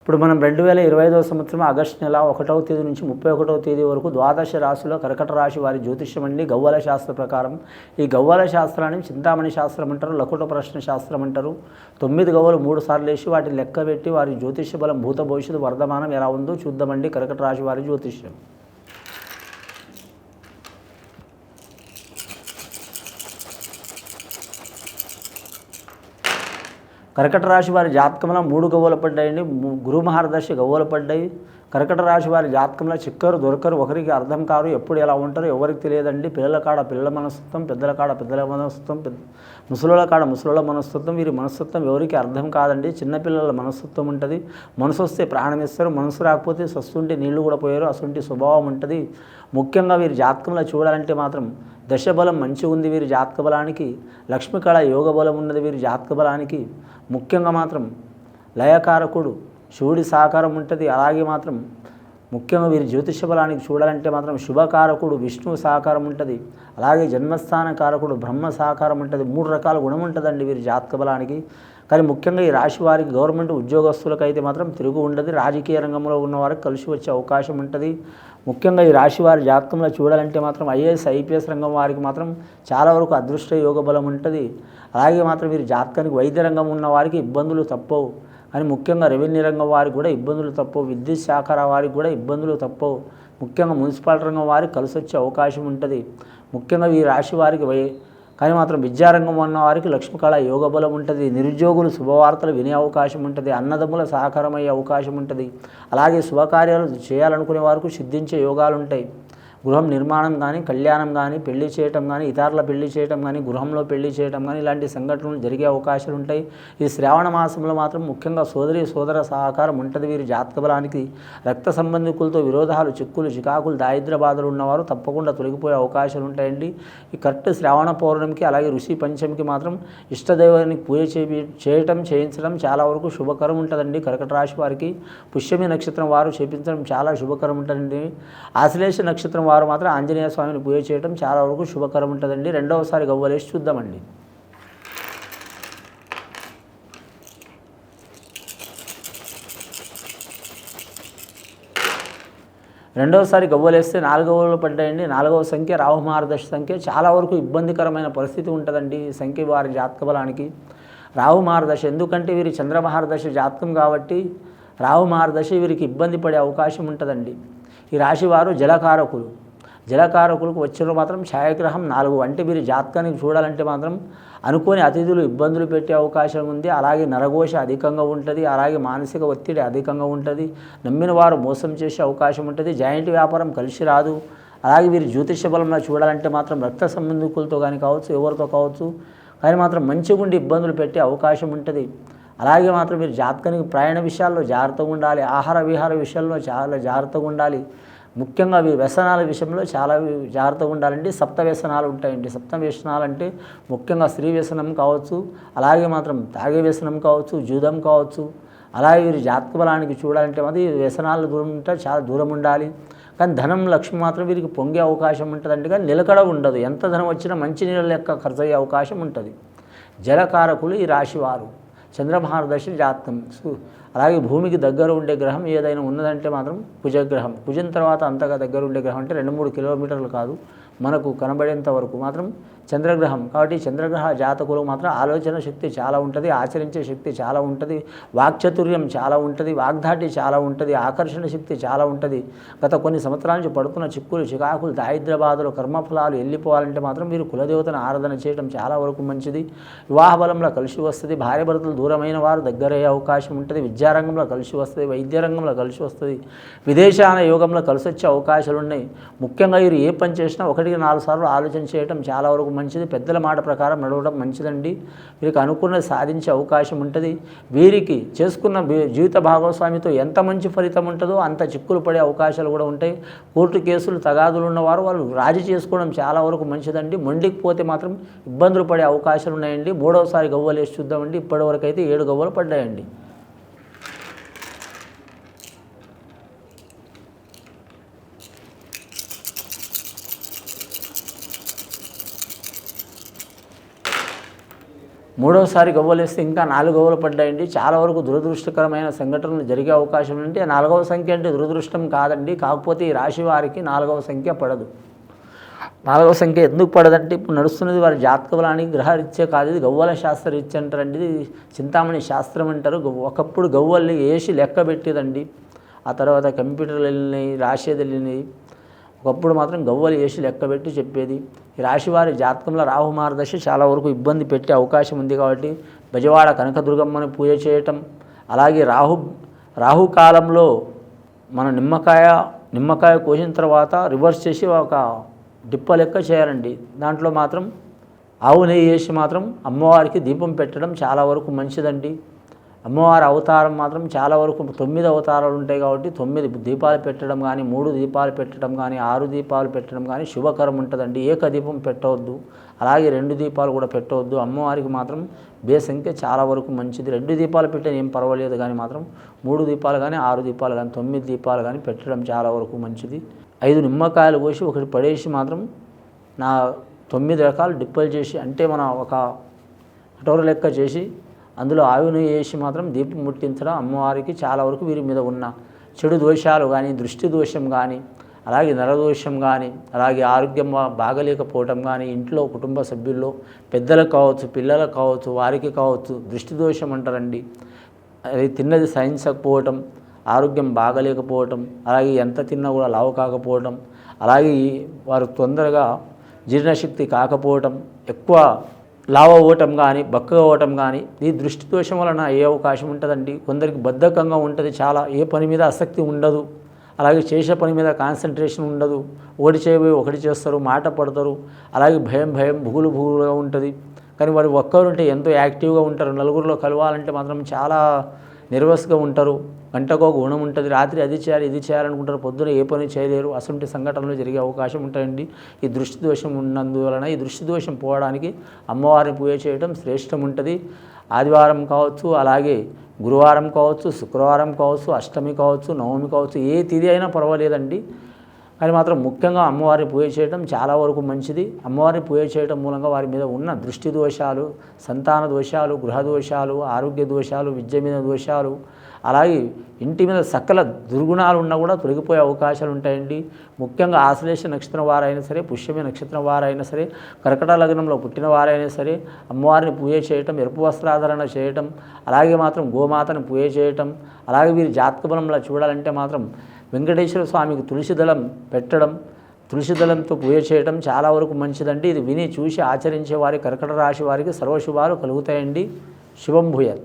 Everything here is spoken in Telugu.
ఇప్పుడు మనం 2025వ సంవత్సరం ఆగస్టు నెల 1వ తేదీ నుంచి 31వ తేదీ వరకు ద్వాదశ రాశిలో కర్కట రాశి వారి జ్యోతిష్యం అండి. గవ్వల శాస్త్ర ప్రకారం ఈ గవ్వల శాస్త్రాన్ని చింతామణి శాస్త్రం అంటారు, లకుట ప్రశ్న శాస్త్రం అంటారు. 9 గవ్వలు 3 సార్లు వేసి వాటిని లెక్క పెట్టి వారి జ్యోతిష్య బలం భూత భవిష్యత్తు వర్ధమానం ఎలా ఉందో చూద్దామండి. కర్కట రాశి వారి జ్యోతిష్యం. కర్కట రాశి వారి జాతకంలో 3 గవ్వలు పడ్డాయండి. గురు మహారదశ గవ్వలు పడ్డాయి. కర్కట రాశి వారి జాతకంలో చిక్కరు దొరకరు, ఒకరికి అర్థం కారు, ఎప్పుడు ఎలా ఉంటారో ఎవరికి తెలియదండి. పిల్లల కాడ పిల్లల మనస్తత్వం, పెద్దల కాడ పెద్దల మనస్తత్వం, ముసలుల కాడ ముసలుల మనస్తత్వం, వీరి మనస్తత్వం ఎవరికి అర్థం కాదండి. చిన్నపిల్లల మనస్తత్వం ఉంటుంది. మనసు వస్తే ప్రాణం ఇస్తారు, మనసు రాకపోతే సస్తుంటే నీళ్లు కూడా పోయారు, అసంటి స్వభావం ఉంటుంది. ముఖ్యంగా వీరి జాతకంలో చూడాలంటే మాత్రం దశబలం మంచిగా ఉంది వీరి జాతక బలానికి. లక్ష్మీకళ యోగ బలం ఉన్నది వీరి జాతక బలానికి. ముఖ్యంగా మాత్రం లయకారకుడు శివుడి సహకారం ఉంటుంది. అలాగే మాత్రం ముఖ్యంగా వీరి జ్యోతిష బలానికి చూడాలంటే మాత్రం శుభకారకుడు విష్ణువు సహకారం ఉంటుంది. అలాగే జన్మస్థాన కారకుడు బ్రహ్మ సహకారం ఉంటుంది. 3 రకాల గుణం ఉంటుందండి వీరి జాతక బలానికి. కానీ ముఖ్యంగా ఈ రాశి వారికి గవర్నమెంట్ ఉద్యోగస్తులకు అయితే మాత్రం తిరుగు ఉండదు. రాజకీయ రంగంలో ఉన్నవారికి కలిసి వచ్చే అవకాశం ఉంటుంది. ముఖ్యంగా ఈ రాశి వారి జాతకంలో చూడాలంటే మాత్రం ఐఏఎస్ ఐపీఎస్ రంగం వారికి మాత్రం చాలా వరకు అదృష్ట యోగ బలం ఉంటుంది. అలాగే మాత్రం వీరి జాతకానికి వైద్య రంగం ఉన్న వారికి ఇబ్బందులు తప్పవు. కానీ ముఖ్యంగా రెవెన్యూ రంగం వారికి కూడా ఇబ్బందులు తప్పవు. విద్యుత్ శాఖ వారికి కూడా ఇబ్బందులు తప్పవు. ముఖ్యంగా మున్సిపాలిటీ రంగం వారికి కలిసి వచ్చే అవకాశం ఉంటుంది. ముఖ్యంగా ఈ రాశి వారికి కానీ మాత్రం విద్యారంగం ఉన్న వారికి లక్ష్మీకళ యోగ బలం ఉంటుంది. నిరుద్యోగులు శుభవార్తలు వినే అవకాశం ఉంటుంది. అన్నదమ్ముల సహకారం అయ్యే అవకాశం ఉంటుంది. అలాగే శుభకార్యాలు చేయాలనుకునే వారికి సిద్ధించే యోగాలు ఉంటాయి. గృహం నిర్మాణం కానీ, కళ్యాణం కానీ, పెళ్లి చేయటం కానీ, ఇతరుల పెళ్లి చేయటం కానీ, గృహంలో పెళ్లి చేయటం కానీ ఇలాంటి సంఘటనలు జరిగే అవకాశాలు ఉంటాయి. ఈ శ్రావణ మాసంలో మాత్రం ముఖ్యంగా సోదర సహకారం ఉంటుంది వీరి జాతక బలానికి. రక్త సంబంధికులతో విరోధాలు, చిక్కులు, చికాకులు, దారిద్ర్య బాధలు ఉన్నవారు తప్పకుండా తొలగిపోయే అవకాశాలు ఉంటాయండి. ఈ కరెక్ట్ శ్రావణ పౌర్ణమికి అలాగే ఋషి పంచమికి మాత్రం ఇష్టదైవానికి పూజ చేయించడం చాలా వరకు శుభకరం ఉంటుందండి. కర్కట రాశి వారికి పుష్యమి నక్షత్రం వారు చేయించడం చాలా శుభకరం ఉంటుందండి. ఆశ్లేష నక్షత్రం వారు మాత్రం ఆంజనేయ స్వామిని పూజ చేయడం చాలా వరకు శుభకరం ఉంటుందండి. రెండవసారి గవ్వలేసి చూద్దామండి. రెండవసారి గవ్వలేస్తే 4 గవ్వలు పడ్డాయండి. 4వ సంఖ్య రాహు మహారదశ సంఖ్య. చాలా వరకు ఇబ్బందికరమైన పరిస్థితి ఉంటుందండి ఈ సంఖ్య వారి జాతక బలానికి. రాహు మహారదశ ఎందుకంటే వీరి చంద్ర మహారదశ జాతకం కాబట్టి రాహు మహారదశ వీరికి ఇబ్బంది పడే అవకాశం ఉంటుందండి. ఈ రాశి వారు జలకారకులకు వచ్చిన మాత్రం ఛాయాగ్రహం 4 అంటే వీరి జాతకానికి చూడాలంటే మాత్రం అనుకోని అతిథులు ఇబ్బందులు పెట్టే అవకాశం ఉంది. అలాగే నరఘోష అధికంగా ఉంటుంది. అలాగే మానసిక ఒత్తిడి అధికంగా ఉంటుంది. నమ్మిన వారు మోసం చేసే అవకాశం ఉంటుంది. జాయింట్ వ్యాపారం కలిసి రాదు. అలాగే వీరి జ్యోతిష బలంలో చూడాలంటే మాత్రం రక్త సంబంధికులతో కానీ కావచ్చు, ఎవరితో కావచ్చు, కానీ మాత్రం మంచిగా ఉండి ఇబ్బందులు పెట్టే అవకాశం ఉంటుంది. అలాగే మాత్రం వీరి జాతకానికి ప్రయాణ విషయాల్లో జాగ్రత్తగా ఉండాలి. ఆహార విహార విషయాల్లో చాలా జాగ్రత్తగా ఉండాలి. ముఖ్యంగా వ్యసనాల విషయంలో చాలా జాగ్రత్తగా ఉండాలండి. సప్త వ్యసనాలు ఉంటాయండి. సప్త వ్యసనాలు అంటే ముఖ్యంగా స్త్రీ వ్యసనం కావచ్చు, అలాగే మాత్రం తాగే వ్యసనం కావచ్చు, జూదం కావచ్చు. అలాగే వీరి జాతక బలానికి చూడాలంటే మాత్రం ఈ వ్యసనాలు దూరం ఉంటే చాలా దూరం ఉండాలి. కానీ ధనం లక్ష్మి మాత్రం వీరికి పొంగే అవకాశం ఉంటుందండి. కానీ నిలకడ ఉండదు. ఎంత ధనం వచ్చినా మంచి నీళ్ళ లెక్క ఖర్చు అయ్యే అవకాశం ఉంటుంది. జలకారకులు ఈ రాశివారు. చంద్రమహారదశ జాతకం. అలాగే భూమికి దగ్గర ఉండే గ్రహం ఏదైనా ఉన్నదంటే మాత్రం కుజగ్రహం. కుజం తర్వాత అంతగా దగ్గర ఉండే గ్రహం అంటే 2-3 కిలోమీటర్లు కాదు, మనకు కనబడేంత వరకు మాత్రం చంద్రగ్రహం. కాబట్టి చంద్రగ్రహ జాతకులు మాత్రం ఆలోచన శక్తి చాలా ఉంటుంది, ఆచరించే శక్తి చాలా ఉంటుంది, వాక్చాతుర్యం చాలా ఉంటుంది, వాగ్దాటి చాలా ఉంటుంది, ఆకర్షణ శక్తి చాలా ఉంటుంది. గత కొన్ని సంవత్సరాల నుంచి పడుతున్న చిక్కులు, చికాకులు, దారిద్ర్య బాధలు, కర్మఫలాలు వెళ్ళిపోవాలంటే మాత్రం మీరు కులదేవతను ఆరాధన చేయడం చాలా వరకు మంచిది. వివాహ బలంలో కలిసి వస్తుంది. భార్య భర్తలు దూరమైన వారు దగ్గరయ్యే అవకాశం ఉంటుంది. విద్యారంగంలో కలిసి వస్తుంది. వైద్య రంగంలో కలిసి వస్తుంది. విదేశాన యోగంలో కలిసి వచ్చే అవకాశాలు ఉన్నాయి. ముఖ్యంగా వీరు ఏ పని చేసినా 1-4 సార్లు ఆలోచన చేయడం చాలా వరకు మంచిది. పెద్దల మాట ప్రకారం నడవడం మంచిదండి. వీరికి అనుకున్నది సాధించే అవకాశం ఉంటుంది. వీరికి చేసుకున్న జీవిత భాగస్వామితో ఎంత మంచి ఫలితం ఉంటుందో అంత చిక్కులు పడే అవకాశాలు కూడా ఉంటాయి. కోర్టు కేసులు తగాదులు ఉన్నవారు వాళ్ళు రాజీ చేసుకోవడం చాలా వరకు మంచిదండి. మొండికి పోతే మాత్రం ఇబ్బందులు పడే అవకాశాలు ఉన్నాయండి. 3వసారి గవ్వలేసి చూద్దామండి. ఇప్పటివరకు అయితే 7 గవ్వలు పడ్డాయండి. మూడోసారి గవ్వలేస్తే ఇంకా 4 గవ్వలు పడ్డాయండి. చాలా వరకు దురదృష్టకరమైన సంఘటనలు జరిగే అవకాశం ఉంటే 4వ సంఖ్య అంటే దురదృష్టం కాదండి. కాకపోతే ఈ రాశి వారికి 4వ సంఖ్య పడదు. 4వ సంఖ్య ఎందుకు పడదంటే ఇప్పుడు నడుస్తున్నది వారి జాతకబలానికి గ్రహరీత్యా కాదు, ఇది గవ్వల శాస్త్రరీత్యా అంటారండి. ఇది చింతామణి శాస్త్రం అంటారు. ఒకప్పుడు గవ్వల్ని వేసి లెక్క పెట్టేదండి. ఆ తర్వాత కంప్యూటర్లు వెళ్ళినాయి, రాసేది వెళ్ళినాయి. ఒకప్పుడు మాత్రం గవ్వలు వేసి లెక్కబెట్టి చెప్పేది. ఈ రాశివారి జాతకంలో రాహు మహర్దశ చాలా వరకు ఇబ్బంది పెట్టే అవకాశం ఉంది. కాబట్టి బెజవాడ కనకదుర్గమ్మని పూజ చేయటం, అలాగే రాహు కాలంలో మన నిమ్మకాయ కోసిన తర్వాత రివర్స్ చేసి ఒక డిప్ప లెక్క చేయాలండి. దాంట్లో మాత్రం ఆవు నెయ్యి వేసి మాత్రం అమ్మవారికి దీపం పెట్టడం చాలా వరకు మంచిదండి. అమ్మవారి అవతారం మాత్రం చాలా వరకు 9 అవతారాలు ఉంటాయి. కాబట్టి 9 దీపాలు పెట్టడం కానీ, 3 దీపాలు పెట్టడం కానీ, 6 దీపాలు పెట్టడం కానీ శుభకరం ఉంటుందండి. ఏక దీపం పెట్టవద్దు, అలాగే 2 దీపాలు కూడా పెట్టవద్దు. అమ్మవారికి మాత్రం సంఖ్య చాలా వరకు మంచిది. 2 దీపాలు పెట్టిన ఏం పర్వాలేదు, కానీ మాత్రం 3 దీపాలు కానీ, 6 దీపాలు కానీ, 9 దీపాలు కానీ పెట్టడం చాలా వరకు మంచిది. 5 నిమ్మకాయలు కోసి ఒకటి పడేసి మాత్రం 9 రకాలు డిప్పలు చేసి, అంటే మన ఒక కటోర లెక్క చేసి అందులో ఆవును వేసి మాత్రం దీపం ముట్టించడం అమ్మవారికి చాలా వరకు వీరి మీద ఉన్న చెడు దోషాలు కానీ, దృష్టి దోషం కానీ, అలాగే నరదోషం కానీ, అలాగే ఆరోగ్యం బాగలేకపోవటం కానీ, ఇంట్లో కుటుంబ సభ్యుల్లో పెద్దలకు కావచ్చు, పిల్లలకు కావచ్చు, వారికి కావచ్చు దృష్టి దోషం అంటారండి. అది తిన్నది సహించకపోవటం, ఆరోగ్యం బాగలేకపోవటం, అలాగే ఎంత తిన్నా కూడా లావు కాకపోవటం, అలాగే వారు తొందరగా జీర్ణశక్తి కాకపోవటం, ఎక్కువ లావ అవ్వటం కానీ, బక్కగా అవ్వటం కానీ ఈ దృష్టి దోషం వలన ఏ అవకాశం ఉంటుందండి. కొందరికి బద్ధకంగా ఉంటుంది, చాలా ఏ పని మీద ఆసక్తి ఉండదు, అలాగే చేసే పని మీద కాన్సన్ట్రేషన్ ఉండదు. ఒకటి చేయబోయి ఒకటి చేస్తారు, మాట పడతారు, అలాగే భయం బుగులుగా ఉంటుంది. కానీ వారు ఒక్కరుంటే ఎంతో యాక్టివ్గా ఉంటారు. నలుగురిలో కలవాలంటే మాత్రం చాలా నిర్వస్గా ఉంటారు. గంటకో గుణం ఉంటుంది. రాత్రి అది చేయాలి ఇది చేయాలనుకుంటారు, పొద్దున ఏ పని చేయలేరు. అటువంటి సంఘటనలు జరిగే అవకాశం ఉంటాయండి. ఈ దృష్టి దోషం ఉన్నందువలన ఈ దృష్టి దోషం పోవడానికి అమ్మవారిని పూజ చేయడం శ్రేష్టం ఉంటుంది. ఆదివారం కావచ్చు, అలాగే గురువారం కావచ్చు, శుక్రవారం కావచ్చు, అష్టమి కావచ్చు, నవమి కావచ్చు, ఏ తిథి అయినా పర్వాలేదండి. కానీ మాత్రం ముఖ్యంగా అమ్మవారిని పూజ చేయడం చాలా వరకు మంచిది. అమ్మవారిని పూజ చేయడం మూలంగా వారి మీద ఉన్న దృష్టి దోషాలు, సంతాన దోషాలు, గృహ దోషాలు, ఆరోగ్య దోషాలు, విద్య మీద దోషాలు, అలాగే ఇంటి మీద సకల దుర్గుణాలు ఉన్నా కూడా తొలగిపోయే అవకాశాలు ఉంటాయండి. ముఖ్యంగా ఆశ్లేష నక్షత్రం వారైనా సరే, పుష్యమి నక్షత్రం వారైనా సరే, కర్కట లగ్నంలో పుట్టిన వారైనా సరే అమ్మవారిని పూజ చేయటం, ఎరుపు వస్త్రాధరణ చేయటం, అలాగే మాత్రం గోమాతను పూజ చేయటం, అలాగే వీరి జాతక బలంలో చూడాలంటే మాత్రం వెంకటేశ్వర స్వామికి తులసి దళం పెట్టడం, తులసి దళంతో పూజ చేయడం చాలా వరకు మంచిదండి. ఇది విని చూసి ఆచరించే వారి కర్కట రాశి వారికి సర్వశుభాలు కలుగుతాయండి. శుభం భూయాత్.